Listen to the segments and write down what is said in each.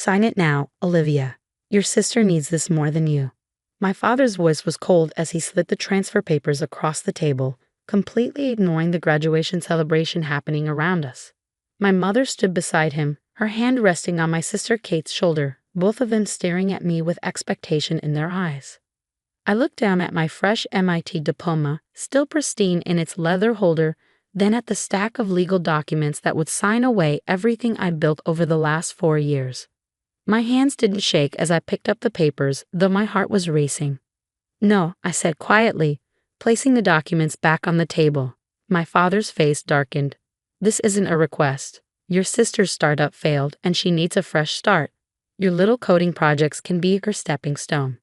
Sign it now, Olivia. Your sister needs this more than you. My father's voice was cold as he slid the transfer papers across the table, completely ignoring the graduation celebration happening around us. My mother stood beside him, her hand resting on my sister Kate's shoulder, both of them staring at me with expectation in their eyes. I looked down at my fresh MIT diploma, still pristine in its leather holder, then at the stack of legal documents that would sign away everything I'd built over the last 4 years. My hands didn't shake as I picked up the papers, though my heart was racing. No, I said quietly, placing the documents back on the table. My father's face darkened. This isn't a request. Your sister's startup failed and she needs a fresh start. Your little coding projects can be her stepping stone.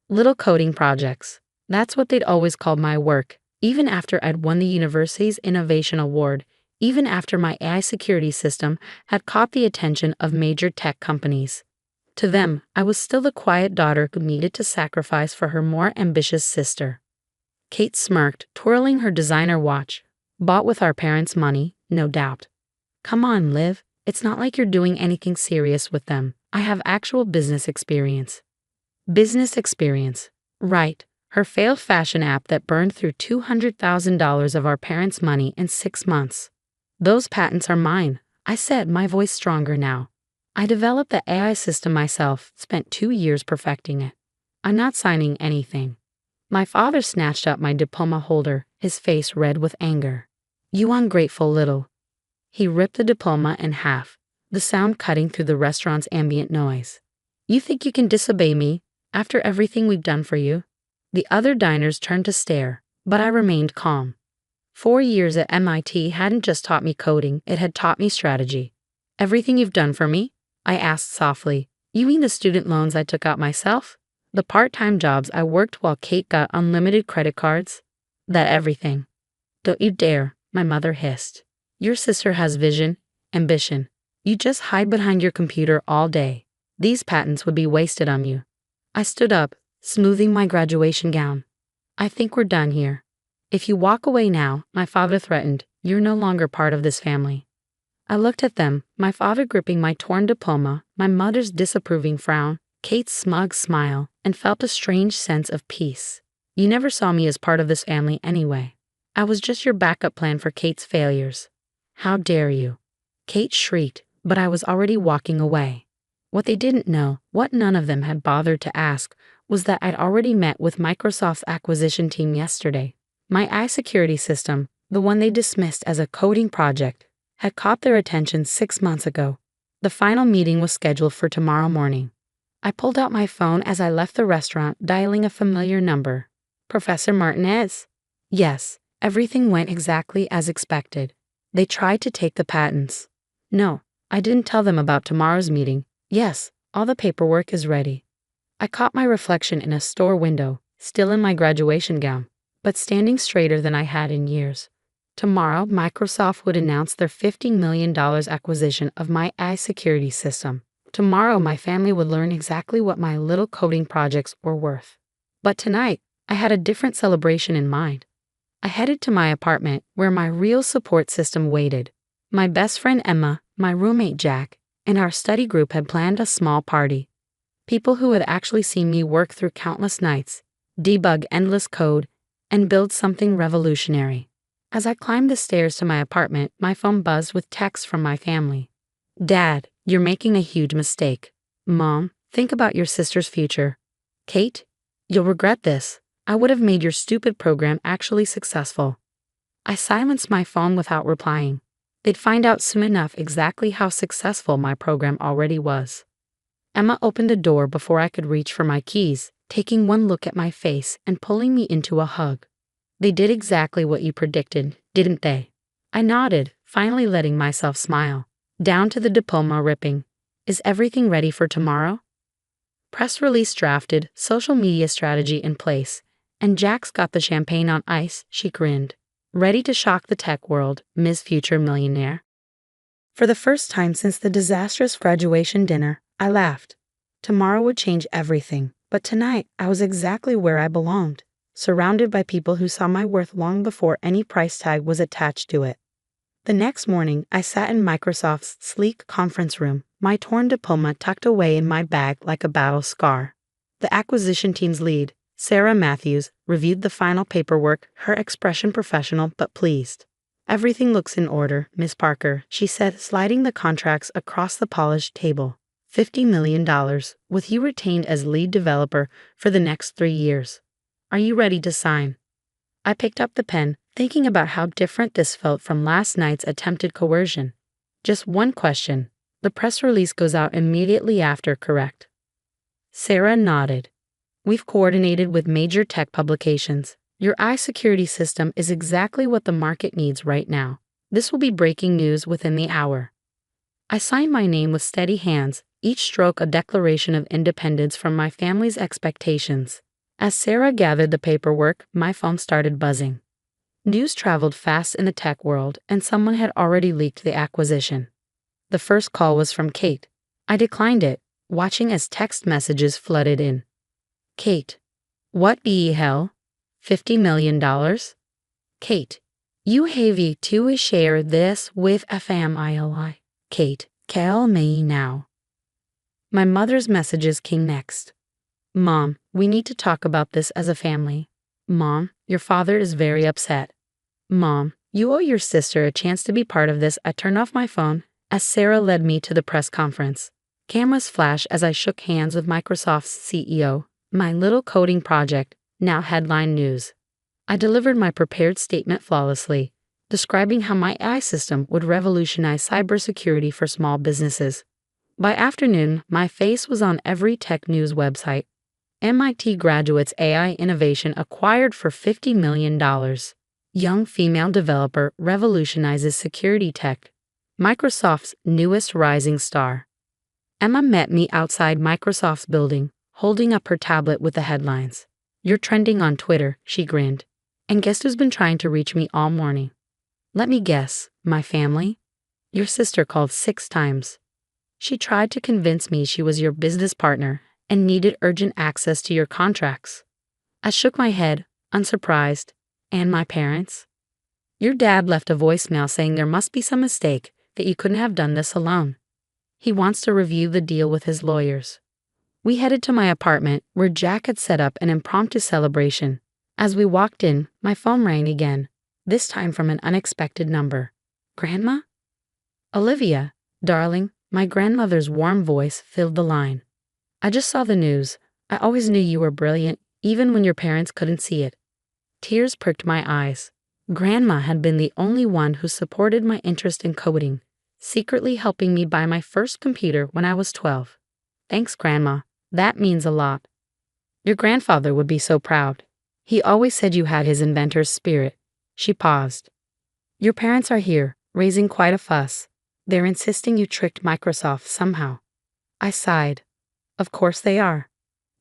Little coding projects. That's what they'd always called my work, even after I'd won the university's Innovation Award, even after my AI security system had caught the attention of major tech companies. To them, I was still the quiet daughter who needed to sacrifice for her more ambitious sister. Kate smirked, twirling her designer watch. Bought with our parents' money, no doubt. Come on, Liv. It's not like you're doing anything serious with them. I have actual business experience. Business experience. Right. Her failed fashion app that burned through $200,000 of our parents' money in 6 months. Those patents are mine, I said, my voice stronger now. I developed the AI system myself, spent 2 years perfecting it. I'm not signing anything. My father snatched up my diploma holder, his face red with anger. You ungrateful little. He ripped the diploma in half, the sound cutting through the restaurant's ambient noise. You think you can disobey me, after everything we've done for you? The other diners turned to stare, but I remained calm. 4 years at MIT hadn't just taught me coding, it had taught me strategy. Everything you've done for me? I asked softly. You mean the student loans I took out myself? The part-time jobs I worked while Kate got unlimited credit cards? That everything. Don't you dare, my mother hissed. Your sister has vision, ambition. You just hide behind your computer all day. These patents would be wasted on you. I stood up, smoothing my graduation gown. I think we're done here. If you walk away now, my father threatened, you're no longer part of this family. I looked at them, my father gripping my torn diploma, my mother's disapproving frown, Kate's smug smile, and felt a strange sense of peace. You never saw me as part of this family anyway. I was just your backup plan for Kate's failures. How dare you? Kate shrieked, but I was already walking away. What they didn't know, what none of them had bothered to ask, was that I'd already met with Microsoft's acquisition team yesterday. My AI security system, the one they dismissed as a coding project, had caught their attention 6 months ago. The final meeting was scheduled for tomorrow morning. I pulled out my phone as I left the restaurant, dialing a familiar number. Professor Martinez? Yes, everything went exactly as expected. They tried to take the patents. No, I didn't tell them about tomorrow's meeting. Yes, all the paperwork is ready. I caught my reflection in a store window, still in my graduation gown, but standing straighter than I had in years. Tomorrow, Microsoft would announce their $50 million acquisition of my AI security system. Tomorrow, my family would learn exactly what my little coding projects were worth. But tonight, I had a different celebration in mind. I headed to my apartment, where my real support system waited. My best friend Emma, my roommate Jack, and our study group had planned a small party. People who had actually seen me work through countless nights, debug endless code, and build something revolutionary. As I climbed the stairs to my apartment, my phone buzzed with texts from my family. Dad, you're making a huge mistake. Mom, think about your sister's future. Kate, you'll regret this. I would have made your stupid program actually successful. I silenced my phone without replying. They'd find out soon enough exactly how successful my program already was. Emma opened the door before I could reach for my keys, taking one look at my face and pulling me into a hug. They did exactly what you predicted, didn't they? I nodded, finally letting myself smile. Down to the diploma ripping. Is everything ready for tomorrow? Press release drafted, social media strategy in place, and Jack's got the champagne on ice, she grinned. Ready to shock the tech world, Ms. Future Millionaire? For the first time since the disastrous graduation dinner, I laughed. Tomorrow would change everything, but tonight I was exactly where I belonged, surrounded by people who saw my worth long before any price tag was attached to it. The next morning, I sat in Microsoft's sleek conference room, my torn diploma tucked away in my bag like a battle scar. The acquisition team's lead, Sarah Matthews, reviewed the final paperwork, her expression professional but pleased. "Everything looks in order, Miss Parker," she said, sliding the contracts across the polished table. $50 million, with you retained as lead developer for the next 3 years. Are you ready to sign? I picked up the pen, thinking about how different this felt from last night's attempted coercion. Just one question. The press release goes out immediately after, correct? Sarah nodded. We've coordinated with major tech publications. Your iSecurity system is exactly what the market needs right now. This will be breaking news within the hour. I signed my name with steady hands, each stroke a declaration of independence from my family's expectations. As Sarah gathered the paperwork, my phone started buzzing. News traveled fast in the tech world, and someone had already leaked the acquisition. The first call was from Kate. I declined it, watching as text messages flooded in. Kate. What the hell? $50 million? Kate. You have to share this with a family. Kate, tell me now. My mother's messages came next. Mom, we need to talk about this as a family. Mom, your father is very upset. Mom, you owe your sister a chance to be part of this. I turned off my phone as Sarah led me to the press conference. Cameras flashed as I shook hands with Microsoft's CEO. My little coding project, now headline news. I delivered my prepared statement flawlessly, describing how my AI system would revolutionize cybersecurity for small businesses. By afternoon, my face was on every tech news website. MIT graduates AI innovation acquired for $50 million. Young female developer revolutionizes security tech. Microsoft's newest rising star. Emma met me outside Microsoft's building, holding up her tablet with the headlines. You're trending on Twitter, she grinned. And guess who's been trying to reach me all morning? Let me guess, my family? Your sister called 6 times. She tried to convince me she was your business partner and needed urgent access to your contracts. I shook my head, unsurprised. And my parents? Your dad left a voicemail saying there must be some mistake, that you couldn't have done this alone. He wants to review the deal with his lawyers. We headed to my apartment, where Jack had set up an impromptu celebration. As we walked in, my phone rang again, this time from an unexpected number. Grandma? Olivia, darling, my grandmother's warm voice filled the line. I just saw the news. I always knew you were brilliant, even when your parents couldn't see it. Tears pricked my eyes. Grandma had been the only one who supported my interest in coding, secretly helping me buy my first computer when I was 12. Thanks, Grandma. That means a lot. Your grandfather would be so proud. He always said you had his inventor's spirit. She paused. Your parents are here, raising quite a fuss. They're insisting you tricked Microsoft somehow. I sighed. Of course they are.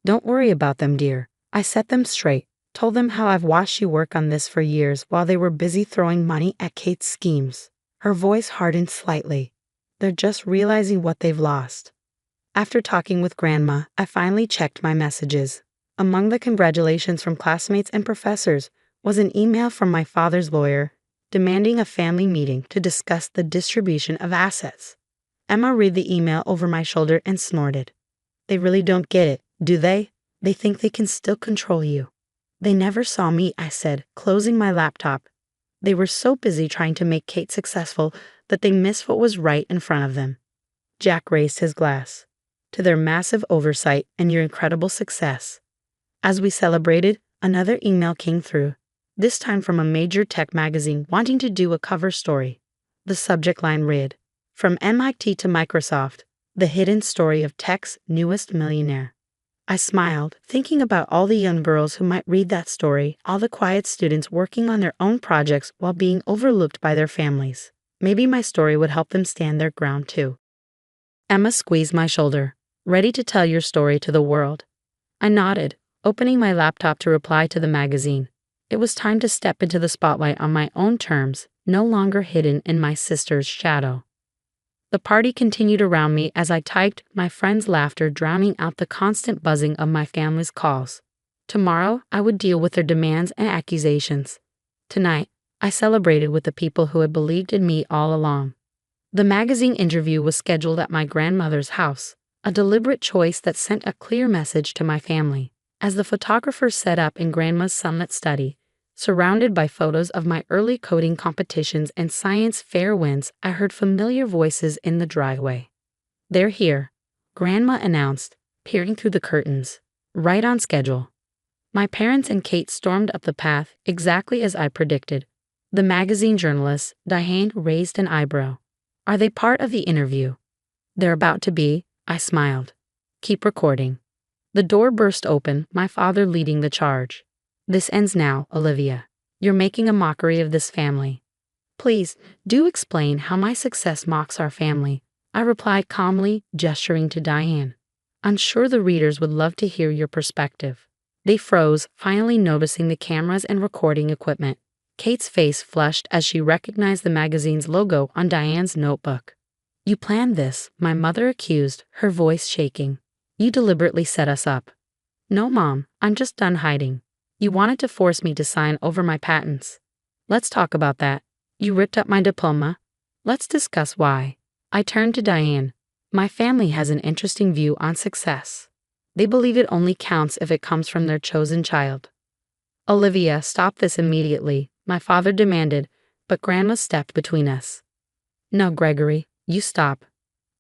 Don't worry about them, dear. I set them straight. Told them how I've watched you work on this for years while they were busy throwing money at Kate's schemes. Her voice hardened slightly. They're just realizing what they've lost. After talking with Grandma, I finally checked my messages. Among the congratulations from classmates and professors was an email from my father's lawyer demanding a family meeting to discuss the distribution of assets. Emma read the email over my shoulder and snorted. They really don't get it, do they? They think they can still control you. They never saw me, I said, closing my laptop. They were so busy trying to make Kate successful that they missed what was right in front of them. Jack raised his glass. To their massive oversight and your incredible success. As we celebrated, another email came through, this time from a major tech magazine wanting to do a cover story. The subject line read, From MIT to Microsoft, the hidden story of tech's newest millionaire. I smiled, thinking about all the young girls who might read that story, all the quiet students working on their own projects while being overlooked by their families. Maybe my story would help them stand their ground too. Emma squeezed my shoulder, ready to tell your story to the world. I nodded, opening my laptop to reply to the magazine. It was time to step into the spotlight on my own terms, no longer hidden in my sister's shadow. The party continued around me as I typed, my friends' laughter drowning out the constant buzzing of my family's calls. Tomorrow, I would deal with their demands and accusations. Tonight, I celebrated with the people who had believed in me all along. The magazine interview was scheduled at my grandmother's house, a deliberate choice that sent a clear message to my family. As the photographer set up in Grandma's sunlit study, surrounded by photos of my early coding competitions and science fair wins, I heard familiar voices in the driveway. "They're here," Grandma announced, peering through the curtains. "Right on schedule." My parents and Kate stormed up the path, exactly as I predicted. The magazine journalist, Diane, raised an eyebrow. "Are they part of the interview?" "They're about to be," I smiled. "Keep recording." The door burst open, my father leading the charge. "This ends now, Olivia. You're making a mockery of this family." "Please, do explain how my success mocks our family," I replied calmly, gesturing to Diane. "I'm sure the readers would love to hear your perspective." They froze, finally noticing the cameras and recording equipment. Kate's face flushed as she recognized the magazine's logo on Diane's notebook. "You planned this," my mother accused, her voice shaking. "You deliberately set us up." "No, Mom, I'm just done hiding. You wanted to force me to sign over my patents." "Let's talk about that. You ripped up my diploma. Let's discuss why." I turned to Diane. "My family has an interesting view on success. They believe it only counts if it comes from their chosen child." "Olivia, stop this immediately," my father demanded, but Grandma stepped between us. "No, Gregory, you stop.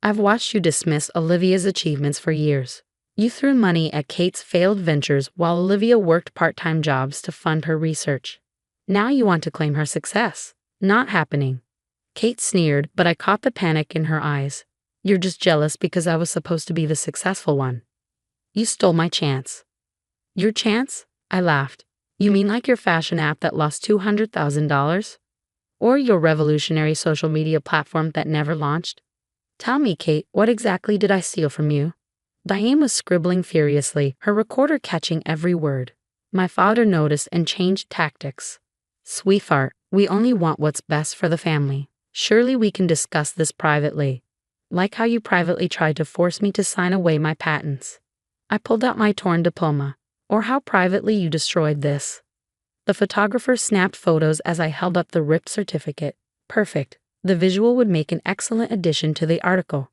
I've watched you dismiss Olivia's achievements for years. You threw money at Kate's failed ventures while Olivia worked part-time jobs to fund her research. Now you want to claim her success. Not happening." Kate sneered, but I caught the panic in her eyes. "You're just jealous because I was supposed to be the successful one. You stole my chance." "Your chance?" I laughed. "You mean like your fashion app that lost $200,000? Or your revolutionary social media platform that never launched? Tell me, Kate, what exactly did I steal from you?" Diane was scribbling furiously, her recorder catching every word. My father noticed and changed tactics. "Sweetheart, we only want what's best for the family. Surely we can discuss this privately. Like how you privately tried to force me to sign away my patents." I pulled out my torn diploma. "Or how privately you destroyed this." The photographer snapped photos as I held up the ripped certificate. "Perfect. The visual would make an excellent addition to the article."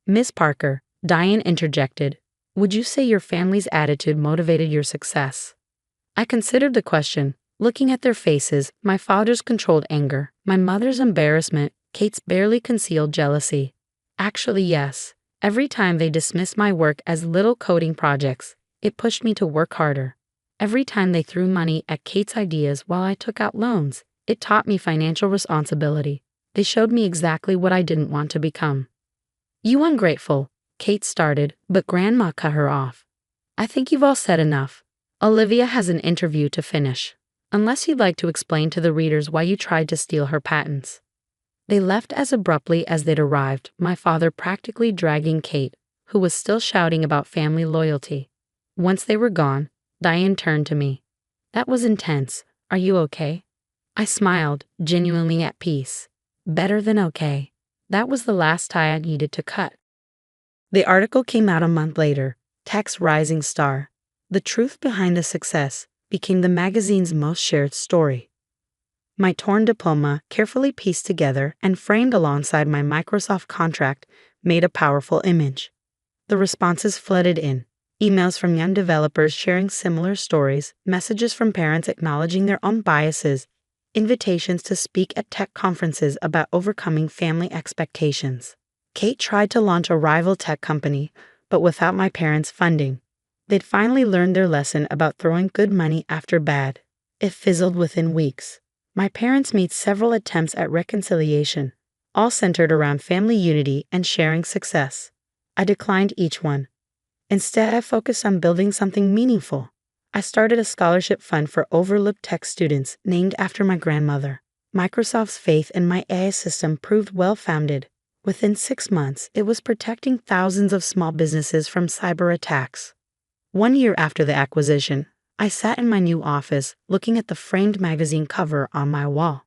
"Miss Parker," Diane interjected, "would you say your family's attitude motivated your success?" I considered the question, looking at their faces, my father's controlled anger, my mother's embarrassment, Kate's barely concealed jealousy. Actually, yes. Every time they dismissed my work as little coding projects, it pushed me to work harder. Every time they threw money at Kate's ideas while I took out loans, it taught me financial responsibility. They showed me exactly what I didn't want to become. "You ungrateful," Kate started, but Grandma cut her off. "I think you've all said enough. Olivia has an interview to finish. Unless you'd like to explain to the readers why you tried to steal her patents." They left as abruptly as they'd arrived, my father practically dragging Kate, who was still shouting about family loyalty. Once they were gone, Diane turned to me. "That was intense. Are you okay?" I smiled, genuinely at peace. Better than okay. That was the last tie I needed to cut. The article came out a month later, Tech's rising star. The truth behind the success became the magazine's most shared story. My torn diploma, carefully pieced together and framed alongside my Microsoft contract, made a powerful image. The responses flooded in. Emails from young developers sharing similar stories, messages from parents acknowledging their own biases, invitations to speak at tech conferences about overcoming family expectations. Kate tried to launch a rival tech company, but without my parents' funding. They'd finally learned their lesson about throwing good money after bad. It fizzled within weeks. My parents made several attempts at reconciliation, all centered around family unity and sharing success. I declined each one. Instead, I focused on building something meaningful. I started a scholarship fund for overlooked tech students named after my grandmother. Microsoft's faith in my AI system proved well-founded. Within 6 months, it was protecting thousands of small businesses from cyber attacks. 1 year after the acquisition, I sat in my new office, looking at the framed magazine cover on my wall.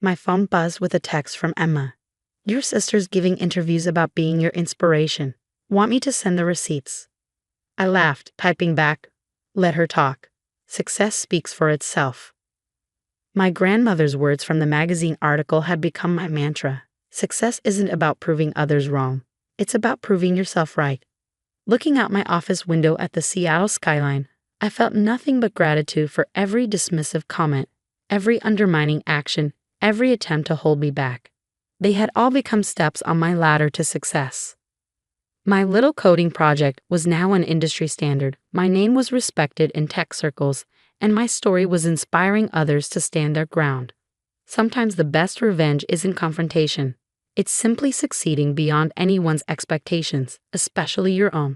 My phone buzzed with a text from Emma. "Your sister's giving interviews about being your inspiration. Want me to send the receipts?" I laughed, typing back, "Let her talk. Success speaks for itself." My grandmother's words from the magazine article had become my mantra. Success isn't about proving others wrong. It's about proving yourself right. Looking out my office window at the Seattle skyline, I felt nothing but gratitude for every dismissive comment, every undermining action, every attempt to hold me back. They had all become steps on my ladder to success. My little coding project was now an industry standard. My name was respected in tech circles, and my story was inspiring others to stand their ground. Sometimes the best revenge isn't confrontation. It's simply succeeding beyond anyone's expectations, especially your own.